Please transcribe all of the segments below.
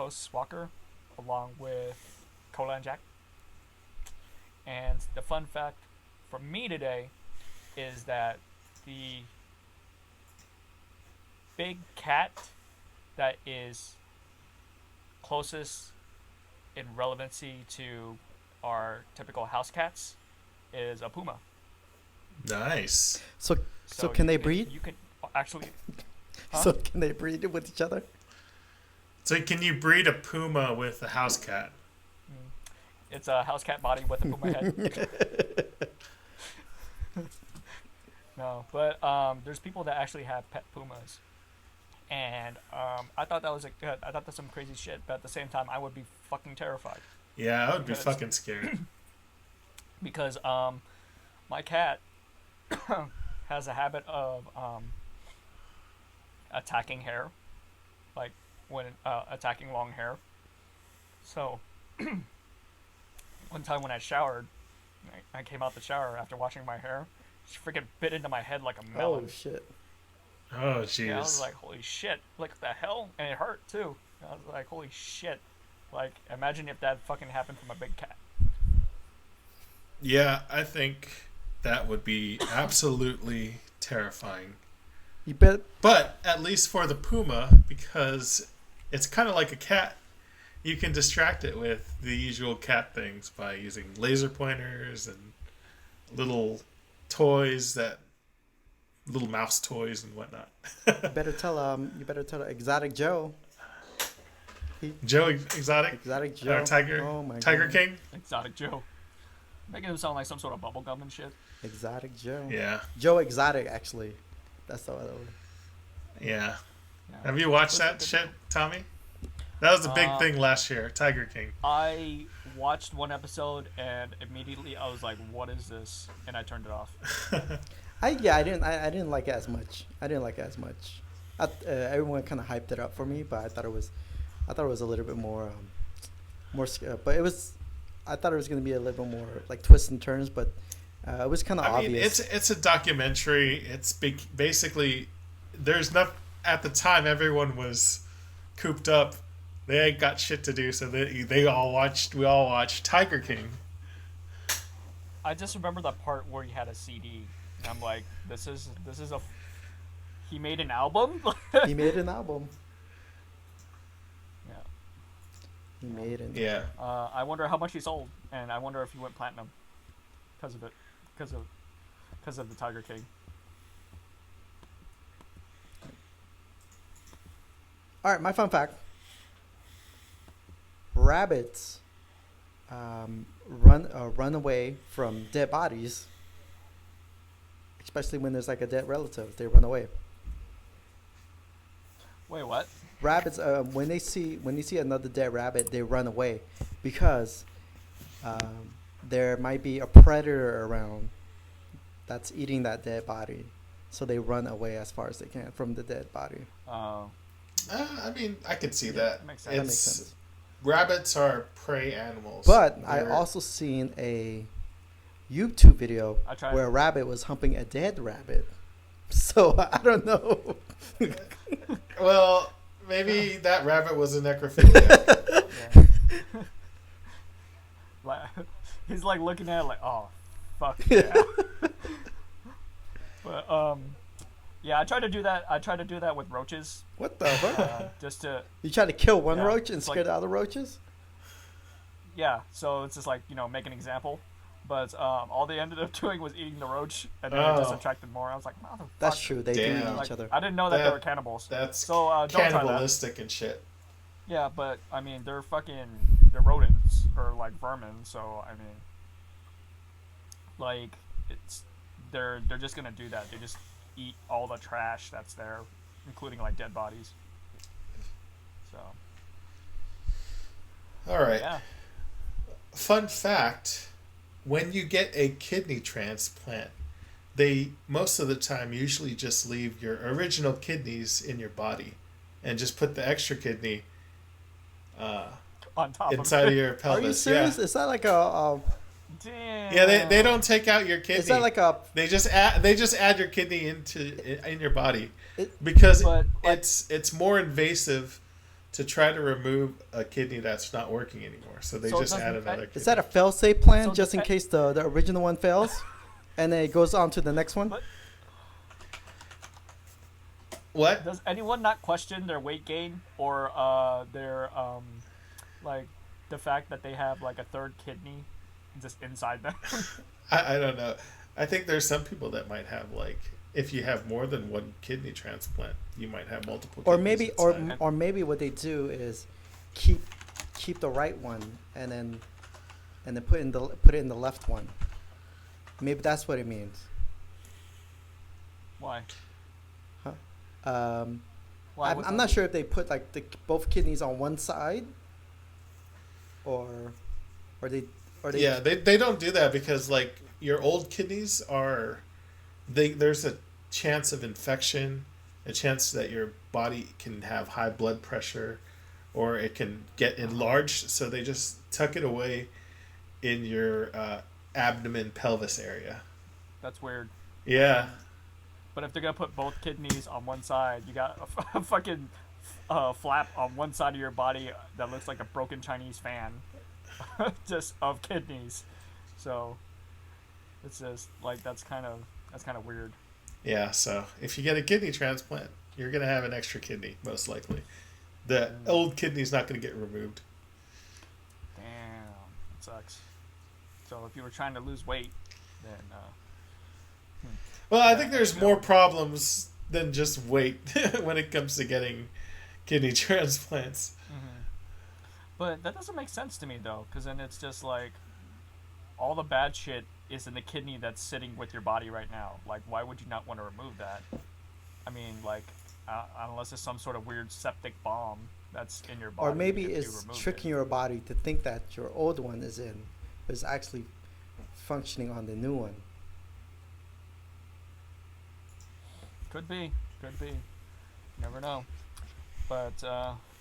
co-host Walker, along with Cola and Jack. And the fun fact for me today is that the big cat that is closest in relevancy to our typical house cats is a puma. Nice. So can they breed? You can actually. Huh? So can they breed with each other? So can you breed a puma with a house cat? It's a house cat body with a puma head. No, but there's people that actually have pet pumas, and I thought I thought that's some crazy shit. But at the same time, I would be fucking terrified Yeah, I would be fucking scared. because my cat has a habit of attacking hair, like when attacking long hair. So one time when I showered, I came out the shower after washing my hair. She freaking bit into my head like a melon. Oh shit! Oh, jeez. Yeah, I was like, holy shit. Like, what the hell? And it hurt, too. I was like, holy shit. Like, imagine if that fucking happened from a big cat. Yeah, I think that would be absolutely terrifying. You bet. But at least for the puma, because it's kind of like a cat, you can distract it with the usual cat things by using laser pointers and little toys little mouse toys and whatnot. You better tell Exotic Joe. Joe Exotic? Exotic Joe. Tiger? Oh my Tiger God. King? Exotic Joe. Making him sound like some sort of bubblegum and shit. Exotic Joe. Yeah. Joe Exotic, actually. That's the other one. Yeah. Yeah. Have you watched that Good. shit, Tommy? That was a big thing last year. Tiger King. I watched one episode and immediately I was like, what is this? And I turned it off. I didn't like it as much. Everyone kind of hyped it up for me, but I thought it was a little bit more but I thought it was going to be a little bit more like twists and turns, but it was kind of obvious. It's a documentary. It's basically there's not at the time everyone was cooped up. They ain't got shit to do, so we all watched Tiger King. I just remember that part where he had a CD. And I'm like, this is he made an album? He made an album. Yeah. He made it. Yeah. I wonder how much he sold, and I wonder if he went platinum because of it, because of the Tiger King. All right, my fun fact. Rabbits run away from dead bodies, especially when there's like a dead relative. They run away. Wait, what? Rabbits, when they see another dead rabbit, they run away because there might be a predator around that's eating that dead body, so they run away as far as they can from the dead body. I mean, I could see that. Makes sense. That makes sense. Rabbits are prey animals. But I also seen a YouTube video where a rabbit was humping a dead rabbit. So I don't know. Well, maybe that rabbit was a necrophiliac. Yeah. Like, he's like looking at it like, oh, fuck yeah. But yeah, I tried to do that with roaches. What the fuck? Just to You try to kill one yeah, roach and it's scare like- the other roaches? yeah. So it's just like, make an example. But all they ended up doing was eating the roach, and then it just Oh. attracted more. I was like, motherfucker. That's true. They do Damn. eat Like, each other. I didn't know that they That- were cannibals. That's So don't try that. cannibalistic and shit. Yeah, but I mean, they're rodents or like vermin. So I mean, like they're just gonna do that. They just eat all the trash that's there, including like dead bodies. So All right. yeah, Fun fact, when you get a kidney transplant, they most of the time usually just leave your original kidneys in your body and just put the extra kidney on top inside of of it. your Are pelvis. you serious? Is that like a Damn. Yeah, they don't take out your kidney. is that like a they just add your kidney in your body It- because But, like- it's more invasive to try to remove a kidney that's not working anymore. So they So it just doesn't add affect- another kidney. Is that a fail-safe plan So just in depe- case the original one fails, and then it goes on to the next one? But What? does anyone not question their weight gain or their like the fact that they have like a third kidney just inside them? I don't know. I think there's some people that might have like, if you have more than one kidney transplant, you might have multiple. Or kidneys maybe, inside. or maybe what they do is keep the right one and then put it in the left one. Maybe that's what it means. Why? Why? I'm, What's I'm up? not sure if they put like both kidneys on one side, or they Yeah, they don't do that because like your old kidneys are, there's a chance of infection, a chance that your body can have high blood pressure, or it can get enlarged. So they just tuck it away in your abdomen pelvis area. That's weird. Yeah. But if they're gonna put both kidneys on one side, you got a fucking flap on one side of your body that looks like a broken Chinese fan, just of kidneys. So it's just like that's kind of weird. Yeah, so if you get a kidney transplant, you're going to have an extra kidney, most likely. The old kidney's not going to get removed. Damn, it sucks. So if you were trying to lose weight, then Well, I think there's more problems than just weight when it comes to getting kidney transplants. but that doesn't make sense to me though, because then it's just like all the bad shit is in the kidney that's sitting with your body right now. Like, why would you not want to remove that? I mean, like, unless it's some sort of weird septic bomb that's in your body. or maybe if you it's remove tricking it. your body to think that your old one is actually functioning on the new one. Could be. Never know. But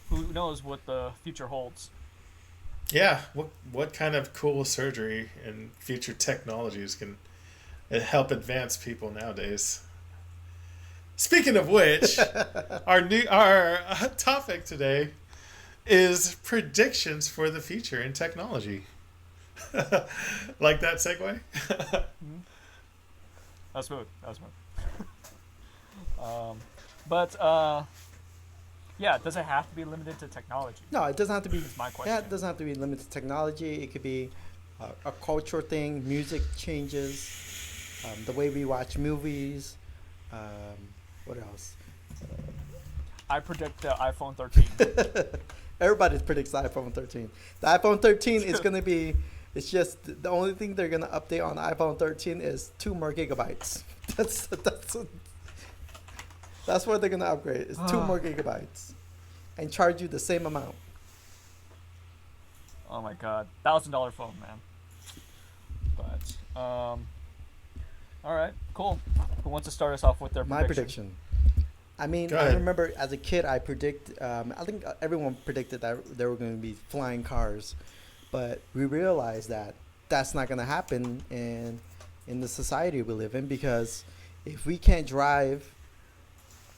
who knows what the future holds? Yeah, what kind of cool surgery and future technologies can help advance people nowadays? Speaking of which, our topic today is predictions for the future in technology. Like that segue? That's smooth. But yeah, does it have to be limited to technology? No, it doesn't have to be. That's my question. Yeah, it doesn't have to be limited to technology. It could be a cultural thing. Music changes. The way we watch movies. What else? I predict the iPhone 13. Everybody predicts the iPhone 13. The iPhone 13 is going to be. It's just the only thing they're going to update on the iPhone 13 is 2 more gigabytes. That's what they're going to upgrade. It's 2 more gigabytes, and charge you the same amount. Oh my god, $1,000 phone, man. But all right, cool. Who wants to start us off with their My prediction. I mean, Go I ahead. remember as a kid, I think everyone predicted that there were going to be flying cars, but we realized that that's not going to happen in the society we live in, because if we can't drive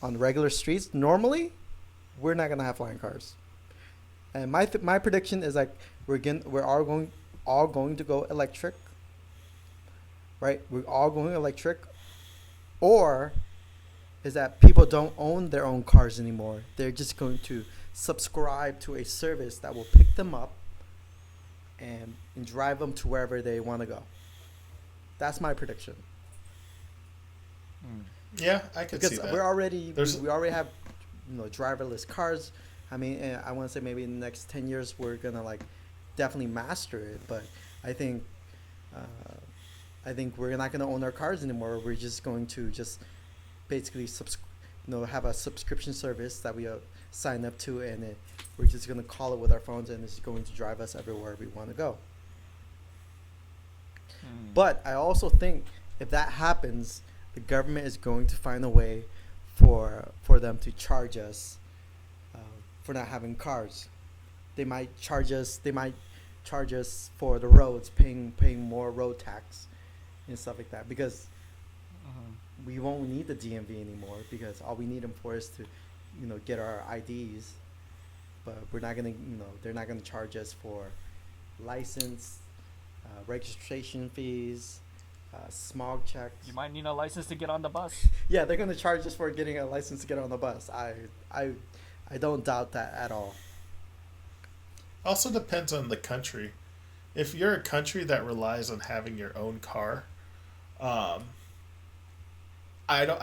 on regular streets normally, we're not going to have flying cars. And my prediction is like we're all going to go electric, right? We're all going electric, or is that people don't own their own cars anymore. They're just going to subscribe to a service that will pick them up and drive them to wherever they want to go. That's my prediction. Yeah, I could see Because that. we already There's- already have driverless cars. I mean, I want to say maybe in the next 10 years we're gonna like definitely master it. But I think we're not gonna own our cars anymore. We're just going to just basically have a subscription service that we sign up to, and we're just gonna call it with our phones, and it's going to drive us everywhere we want to go. But I also think if that happens, the government is going to find a way for them to charge us for not having cars. They might charge us. They might charge us for the roads, paying more road tax and stuff like that, because we won't need the DMV anymore, because all we need them for is to, get our IDs but we're not gonna, they're not gonna charge us for license, registration fees, smog checks. You might need a license to get on the bus. Yeah, they're gonna charge us for getting a license to get on the bus. I don't doubt that at all. Also depends on the country. If you're a country that relies on having your own car, I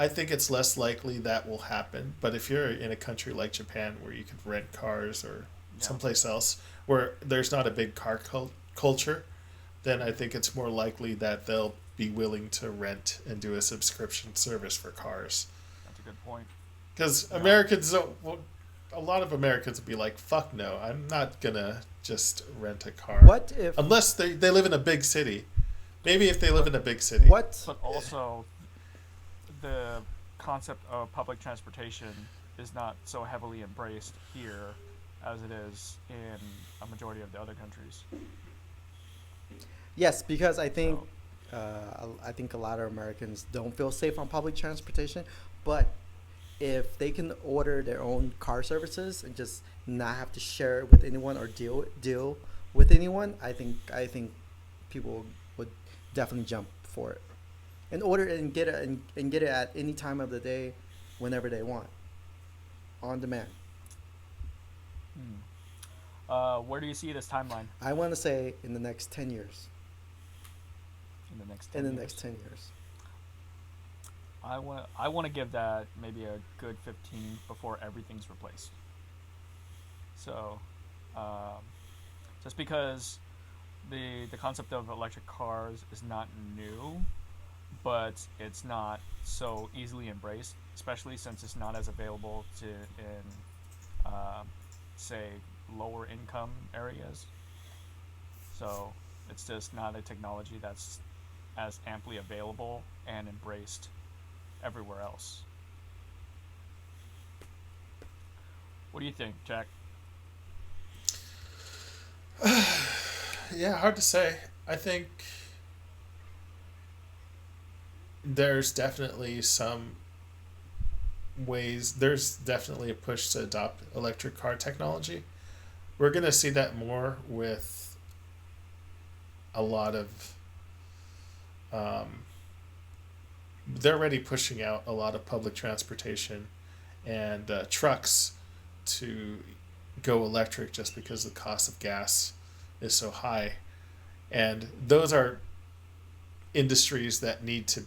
think it's less likely that will happen. But if you're in a country like Japan where you could rent cars, or Yeah. someplace else where there's not a big car culture, then I think it's more likely that they'll be willing to rent and do a subscription service for cars. That's a good point. Because Yeah. Americans don't. A lot of Americans would be like, "Fuck no, I'm not gonna just rent a car." What if? Unless they live in a big city. Maybe if they live in a big city. What? But also, the concept of public transportation is not so heavily embraced here as it is in a majority of the other countries. Yes, because I think So, I think a lot of Americans don't feel safe on public transportation, but if they can order their own car services and just not have to share it with anyone or deal with anyone, I think people would definitely jump for it and order it and get it and get it at any time of the day, whenever they want, on demand. where do you see this timeline I want to say in the next 10 years. in the next? In 10 the years? next 10 years. I want to give that maybe a good 15 before everything's replaced. So, just because the concept of electric cars is not new, but it's not so easily embraced, especially since it's not as available to in say lower income areas. So it's just not a technology that's as amply available and embraced everywhere else. What do you think, Jack? Yeah, hard to say. I think there's definitely some ways. There's definitely a push to adopt electric car technology. We're going to see that more with a lot of. They're already pushing out a lot of public transportation and trucks to go electric just because the cost of gas is so high. And those are industries that need to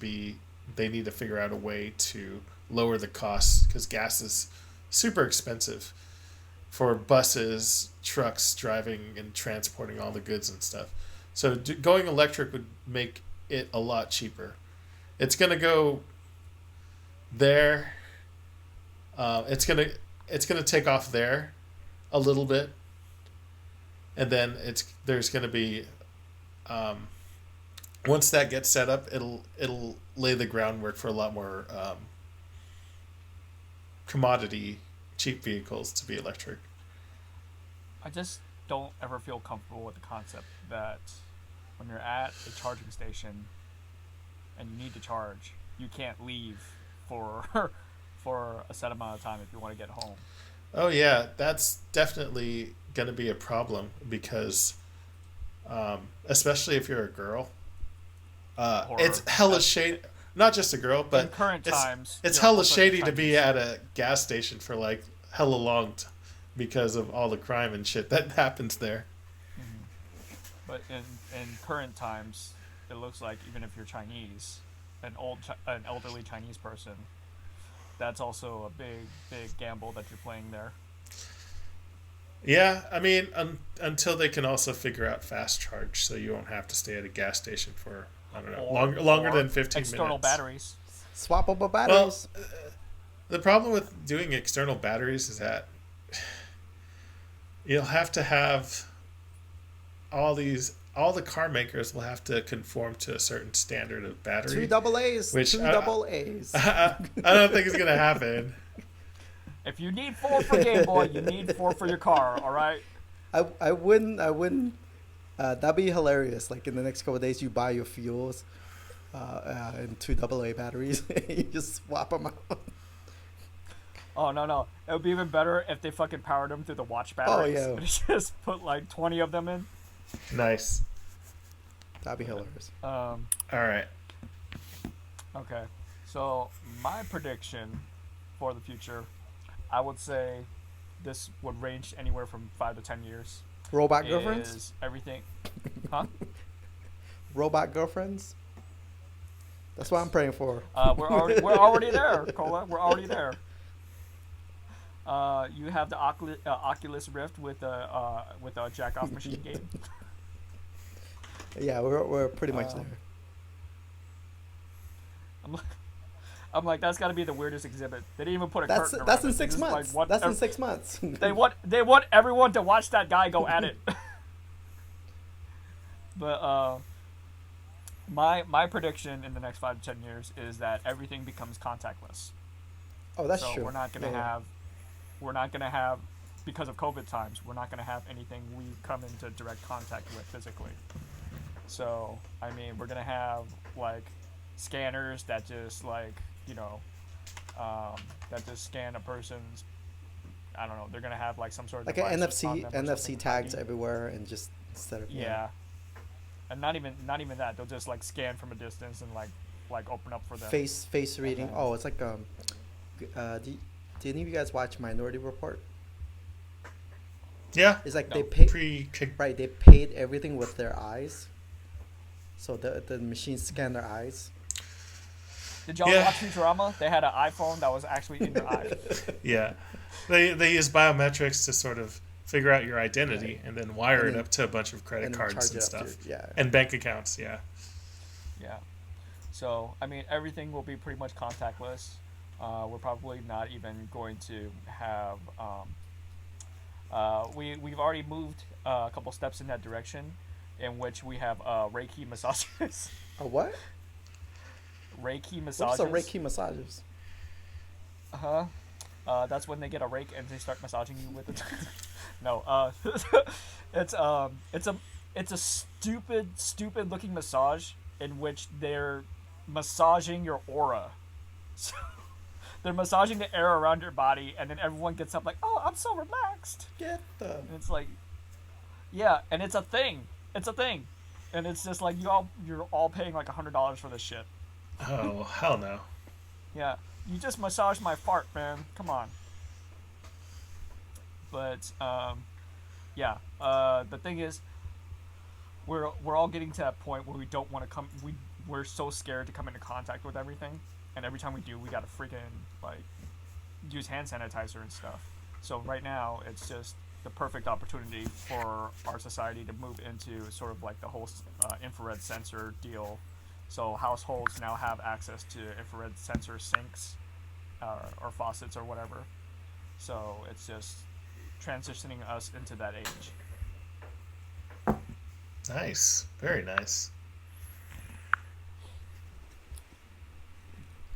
figure out a way to lower the costs, because gas is super expensive for buses, trucks driving and transporting all the goods and stuff. So going electric would make it a lot cheaper. It's gonna go there. It's gonna take off there a little bit, and then there's gonna be once that gets set up, it'll lay the groundwork for a lot more commodity cheap vehicles to be electric. I just don't ever feel comfortable with the concept that when you're at a charging station and you need to charge, you can't leave for for a set amount of time if you want to get home. Oh yeah, that's definitely going to be a problem because, especially if you're a girl, Or it's hella shady. Not just a girl, in but current it's times, it's you're hella also shady to Chinese. be at a gas station for like hella long because of all the crime and shit that happens there. But in current times, it looks like even if you're Chinese, an elderly Chinese person, that's also a big gamble that you're playing there. Yeah, I mean, until they can also figure out fast charge, so you won't have to stay at a gas station for I don't know longer Or than 15 external minutes. batteries. Swappable batteries. The problem with doing external batteries is that you'll have to have all the car makers will have to conform to a certain standard of battery. Two double A's. Which Two I- double A's. I don't think it's gonna happen. If you need 4 for Game Boy, you need 4 for your car. All right. I wouldn't. That'd be hilarious. Like in the next couple of days, you buy your fuels, and two double A batteries. You just swap them out. Oh no, it would be even better if they fucking powered them through the watch Oh, batteries. yeah. And just put like 20 of them in. Nice. That'd be hilarious. All right. Okay, so my prediction for the future, I would say, this would range anywhere from 5 to 10 years. Robot girlfriends? Is everything? Huh? Robot girlfriends? That's what I'm praying for. We're already there, Cola. We're already there. You have the Oculus Rift with a jack off machine game. Yeah, we're pretty much there. I'm like, that's got to be the weirdest exhibit. They didn't even put a curtain around That's it. in They 6 just, like, months. want That's in ev- 6 months. They want everyone to watch that guy go at it. But my prediction in the next 5 to 10 years is that everything becomes contactless. Oh, that's So true. we're not gonna have because of COVID times. We're not gonna have anything we come into direct contact with physically. So I mean, we're gonna have like scanners that just like that just scan a person's. I don't know. They're gonna have like some sort of like an device on NFC them or NFC something, tags ID. everywhere, and just instead of Yeah. And not even that. They'll just like scan from a distance and like open up for them. face reading. then- Oh, it's like did any of you guys watch Minority Report? Yeah. It's like No. they pay right. They paid everything with their eyes, so the machines scan their eyes. Did y'all Yeah. watch Futurama? They had an iPhone that was actually in your eye. Yeah. They use biometrics to sort of figure out your identity and then wire And it then- up to a bunch of credit and cards charge and it up stuff. to- yeah. And bank accounts, yeah. Yeah. So, I mean, everything will be pretty much contactless. We're probably not even going to have. We've already moved a couple steps in that direction, in which we have Reiki massages. A what? Reiki What's massages. a Reiki massages? That's when they get a rake and they start massaging you with it. No, it's a stupid looking massage in which they're massaging your aura. So they're massaging the air around your body, and then everyone gets up like, "Oh, I'm so relaxed." Get the. And it's like, yeah, and it's a thing. It's a thing, and it's just like you're all paying like $100 for this shit. Oh, hell no. Yeah, you just massaged my fart, man. Come on. But yeah. The thing is, we're all getting to that point where we don't want to come. We're so scared to come into contact with everything, and every time we do, we gotta freaking like use hand sanitizer and stuff. So right now, it's just the perfect opportunity for our society to move into sort of like the whole infrared sensor deal. So households now have access to infrared sensor sinks or faucets or whatever. So it's just transitioning us into that age. Nice. Very nice.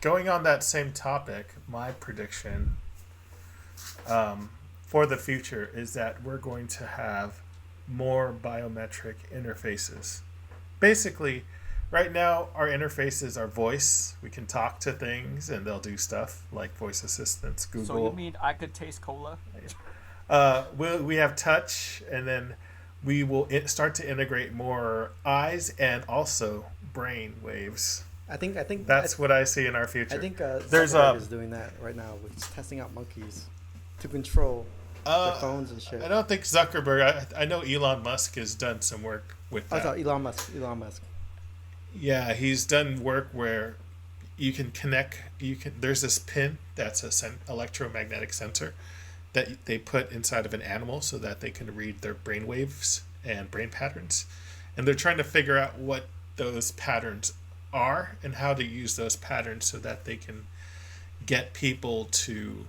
Going on that same topic, my prediction for the future is that we're going to have more biometric interfaces. Basically, right now our interfaces are voice. We can talk to things and they'll do stuff like voice assistants, Google. So you mean I could taste cola? We have touch, and then we will start to integrate more eyes and also brain waves. I think That's what I see in our future. I think There's Zuckerberg is doing that right now. He's testing out monkeys to control their phones and shit. I don't think Zuckerberg. I know Elon Musk has done some work with I that. thought Elon Musk. Yeah, he's done work where you can connect. There's this pin that's a electromagnetic sensor that they put inside of an animal so that they can read their brain waves and brain patterns, and they're trying to figure out what those patterns are and how to use those patterns so that they can get people to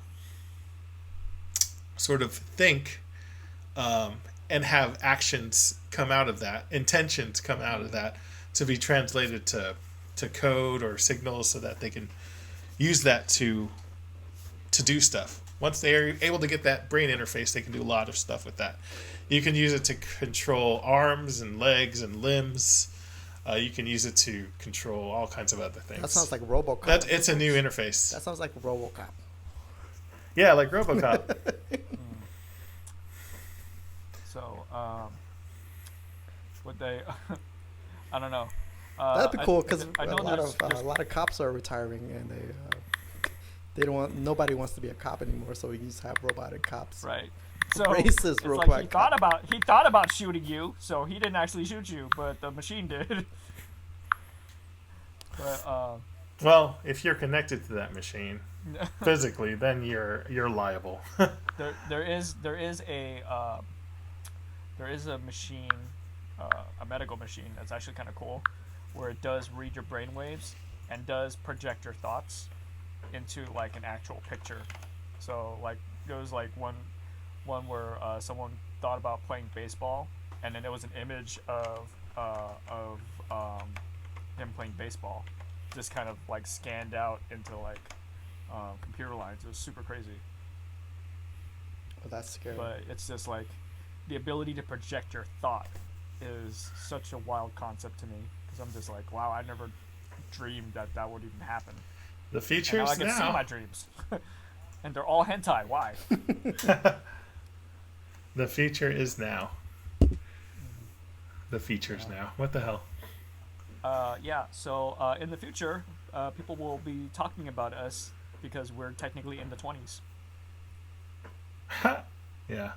sort of think and have actions come out of that, intentions come out of that, to be translated to code or signals so that they can use that to do stuff. Once they are able to get that brain interface, they can do a lot of stuff with that. You can use it to control arms and legs and limbs. You can use it to control all kinds of other things. That sounds like RoboCop. It's a new interface. That sounds like RoboCop. Yeah, like RoboCop. Mm. So, would they? I don't know. That'd be cool because I a know a lot of cops are retiring and they don't want nobody wants to be a cop anymore. So we just have robotic cops. right. So Racist it's real like quick. he thought about shooting you, so he didn't actually shoot you, but the machine did. But Well, if you're connected to that machine physically, then you're liable. there is a machine, a medical machine that's actually kind of cool, where it does read your brain waves and does project your thoughts into like an actual picture. So like goes like one where someone thought about playing baseball, and then it was an image of him playing baseball, just kind of like scanned out into like computer lines. It was super crazy. But that's scary. But it's just like the ability to project your thought is such a wild concept to me, because I'm just like, wow, I never dreamed that would even happen. The And now features I can see now. my dreams, and they're all hentai. Why? The feature is now. The features now. What the hell? Yeah. So in the future, people will be talking about us because we're technically in the 20s. Yeah.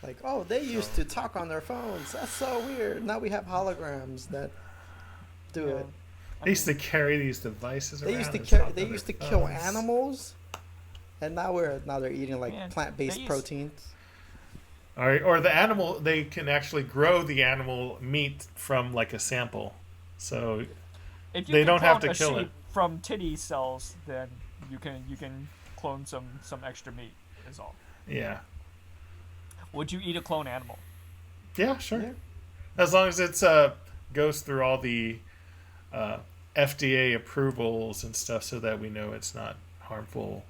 Like, oh, they used to talk on their phones. That's so weird. Now we have holograms that do Yeah. it. I They used to mean, carry these devices They around. used to and kill. talk They on used to their kill phones. animals, and now they're eating like Man, plant-based they used- proteins. Or the animal, they can actually grow the animal meat from like a sample. So if you they can don't have clone to a kill sheep it. from titty cells, then you can clone some extra meat. Is all. yeah. Would you eat a clone animal? Yeah, sure. Yeah. As long as it's goes through all the FDA approvals and stuff, so that we know it's not harmful.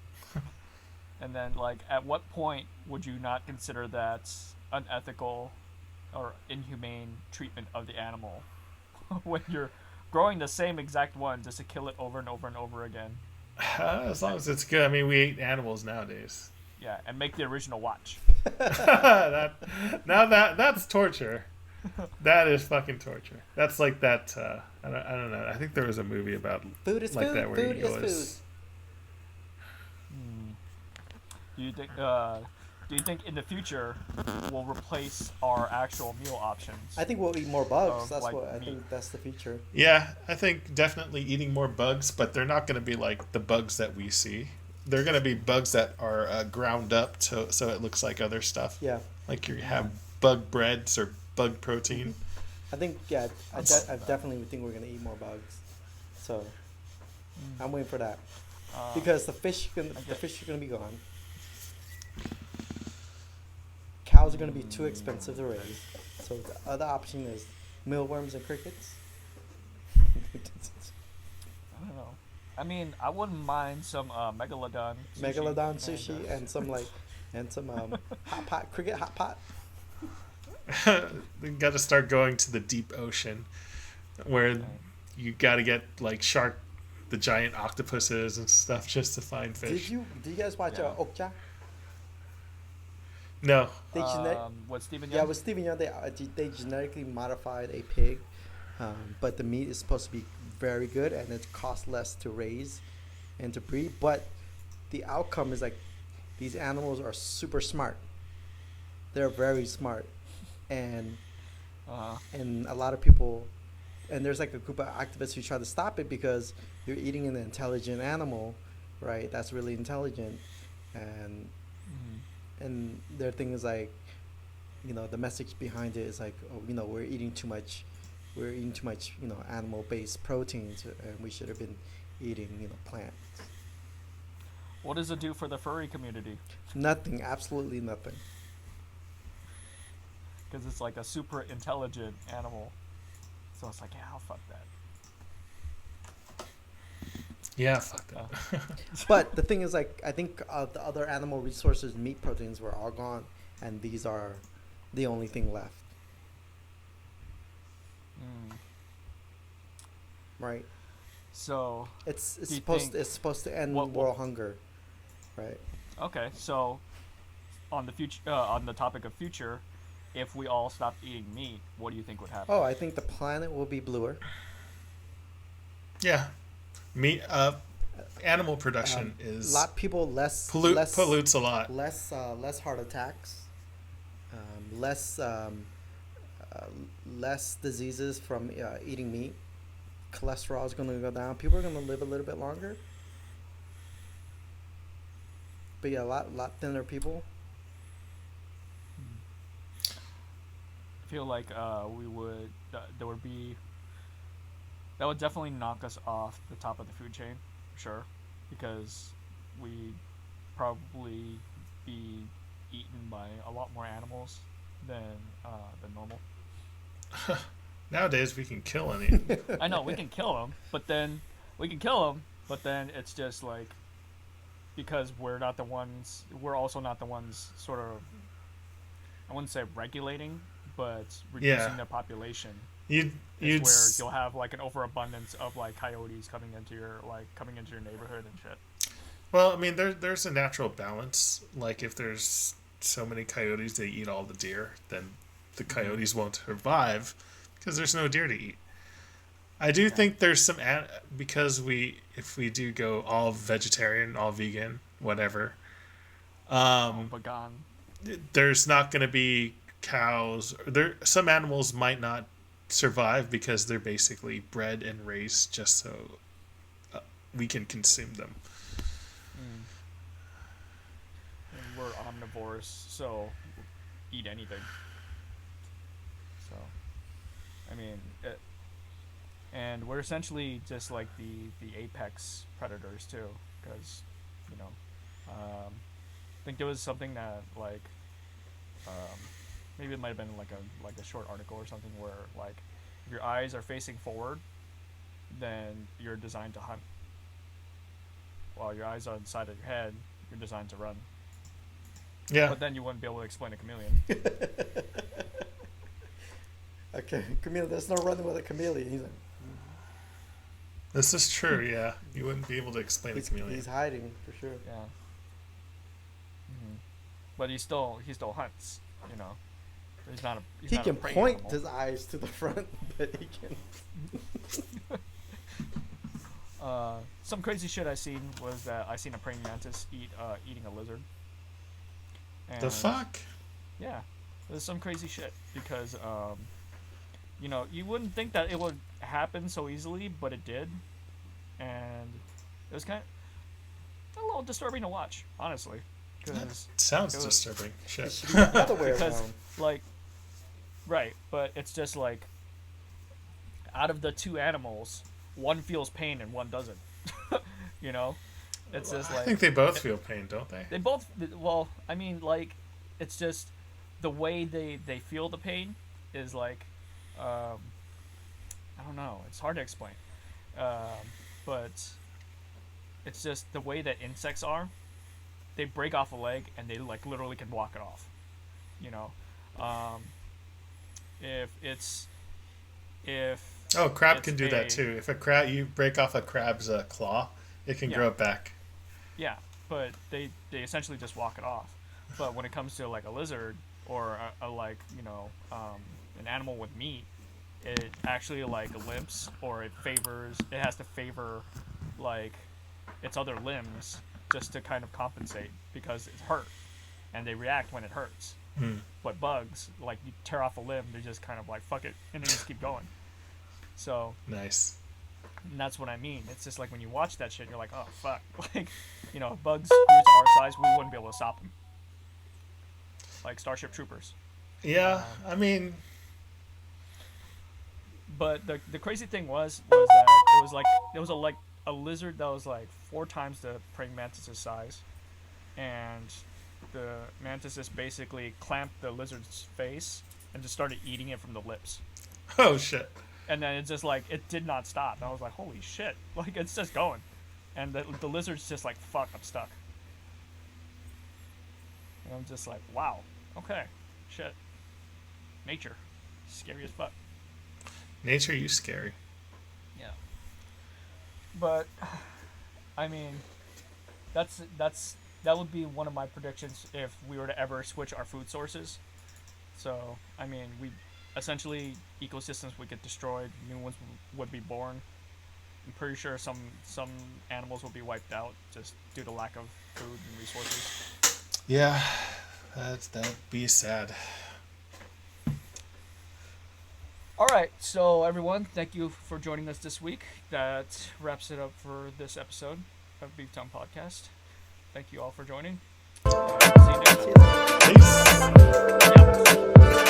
And then, like, at what point would you not consider that unethical or inhumane treatment of the animal when you're growing the same exact one just to kill it over and over and over again? As long as it's good. I mean, we eat animals nowadays. Yeah, and make the original watch. That's torture. That is fucking torture. That's like that. I don't know. I think there was a movie about Food is like food. that where Food he is was. Hmm. Do you think in the future we'll replace our actual meal options? I think we'll eat more bugs. Of, That's like, what I meat. think. That's the future. Yeah, I think definitely eating more bugs, but they're not going to be like the bugs that we see. They're going to be bugs that are ground up so it looks like other stuff. Yeah, Like you have bug breads or bug protein. I think. Yeah, I definitely think we're gonna eat more bugs. So I'm waiting for that because the fish are gonna be gone. Cows are gonna be too expensive to raise. So the other option is mealworms and crickets. I don't know. I mean, I wouldn't mind some megalodon sushi. Megalodon sushi and some hot pot cricket hot pot. We got to start going to the deep ocean, where you got to get like the giant octopuses and stuff just to find fish. Did you guys watch Yeah. Okja? No. They What Stephen Yeah, Young? with Stephen Young, they genetically modified a pig, but the meat is supposed to be very good and it costs less to raise and to breed. But the outcome is like these animals are super smart. They're very smart, and a lot of people, and there's like a group of activists who try to stop it because you're eating an intelligent animal, right? That's really intelligent, and Mhm. and their thing is like, the message behind it is like, oh, we're eating too much, animal-based proteins, and we should have been eating, plants. What does it do for the furry community? Nothing, absolutely nothing. Because it's like a super intelligent animal. So it's like, yeah, I'll fuck that. Yeah, fuck that. But the thing is, like, I think the other animal resources, meat proteins, were all gone, and these are the only thing left, Mm. right? So, It's Do you supposed think it's supposed to end what will- world hunger, right? Okay, so on the future, on the topic of future, if we all stopped eating meat, what do you think would happen? Oh, I think the planet will be bluer. Yeah, meat. Animal production is Lot people less pollutes a lot. less heart attacks, less uh, less diseases from eating meat. Cholesterol is going to go down. People are going to live a little bit longer. But yeah, a lot thinner people. I feel like we would there would be that would definitely knock us off the top of the food chain, for sure, because we probably be eaten by a lot more animals than normal. Nowadays, we can kill any. I know we can kill them, but then it's just like because we're not the ones. We're also not the ones sort of. I wouldn't say regulating, but reducing Yeah. the population. You'd Is you'd where s- you'll have like an overabundance of like coyotes coming into your neighborhood and shit. well, I mean, there's a natural balance. Like if there's so many coyotes they eat all the deer, then the coyotes won't survive because there's no deer to eat. I do Yeah. think there's some because if we do go all vegetarian, all vegan, whatever, Oh, um, but gone. there's not going to be cows. There some animals might not survive because they're basically bred and raised just so uh, we can consume them. Mm. And we're omnivores, so eat anything. So, I mean, and we're essentially just like the apex predators too, because you know, I think there was something that like, um, maybe it might have been like a short article or something where like, if your eyes are facing forward, then you're designed to hunt. While your eyes are inside of your head, you're designed to run. Yeah, But then you wouldn't be able to explain a chameleon. Okay, chameleon. There's no running with a chameleon. this is true. Yeah, you wouldn't be able to explain a He's chameleon. hiding for sure. Yeah. But he still hunts. You know, he's He not can a prey point animal. his eyes to the front, but he can. Some crazy shit I seen was that I seen a praying mantis eating a lizard. And The fuck? Yeah, there's some crazy shit because you know, you wouldn't think that it would happen so easily, but it did, and it was kind of a little disturbing to watch, honestly, because Sounds it was- disturbing. It Shit. should be the other way because around. like right, but it's just like out of the two animals, one feels pain and one doesn't. You know, it's just I like think they both feel pain, don't they? they both. Well, I mean, like, it's just the way they feel the pain is like, I don't know. It's hard to explain, but it's just the way that insects are. They break off a leg and they like literally can walk it off. You know, um, if it's if Oh, crab it's can do that a- too. If a crab, you break off a crab's claw, it can Yeah. grow it back. Yeah, but they essentially just walk it off. But when it comes to like a lizard or a like an animal with meat, it actually like limps or it has to favor like its other limbs just to kind of compensate because it's hurt and they react when it hurts. Hmm. But bugs, like you tear off a limb, they just kind of like fuck it and then just keep going. So Nice. and that's what I mean. It's just like when you watch that shit, you're like, oh fuck, like, you know, if bugs grew to our size, we wouldn't be able to stop them. Like Starship Troopers. Yeah, I mean, But the crazy thing was that it was a lizard that was like 4 times the praying mantis's size, and the mantis just basically clamped the lizard's face and just started eating it from the lips. oh shit. And then it's just like it did not stop. And I was like, holy shit! Like it's just going, and the lizard's just like, fuck, I'm stuck. And I'm just like, wow, okay, shit, nature, scary as fuck. Nature, you scary. Yeah. But, I mean, that's that would be one of my predictions if we were to ever switch our food sources. So, I mean, we essentially ecosystems would get destroyed, new ones would be born. I'm pretty sure some animals will be wiped out just due to lack of food and resources. Yeah, that'd be sad. All right, so everyone, thank you for joining us this week. That wraps it up for this episode of Beef Tongue Podcast. Thank you all for joining. See you next See you later. Peace. time. Yeah.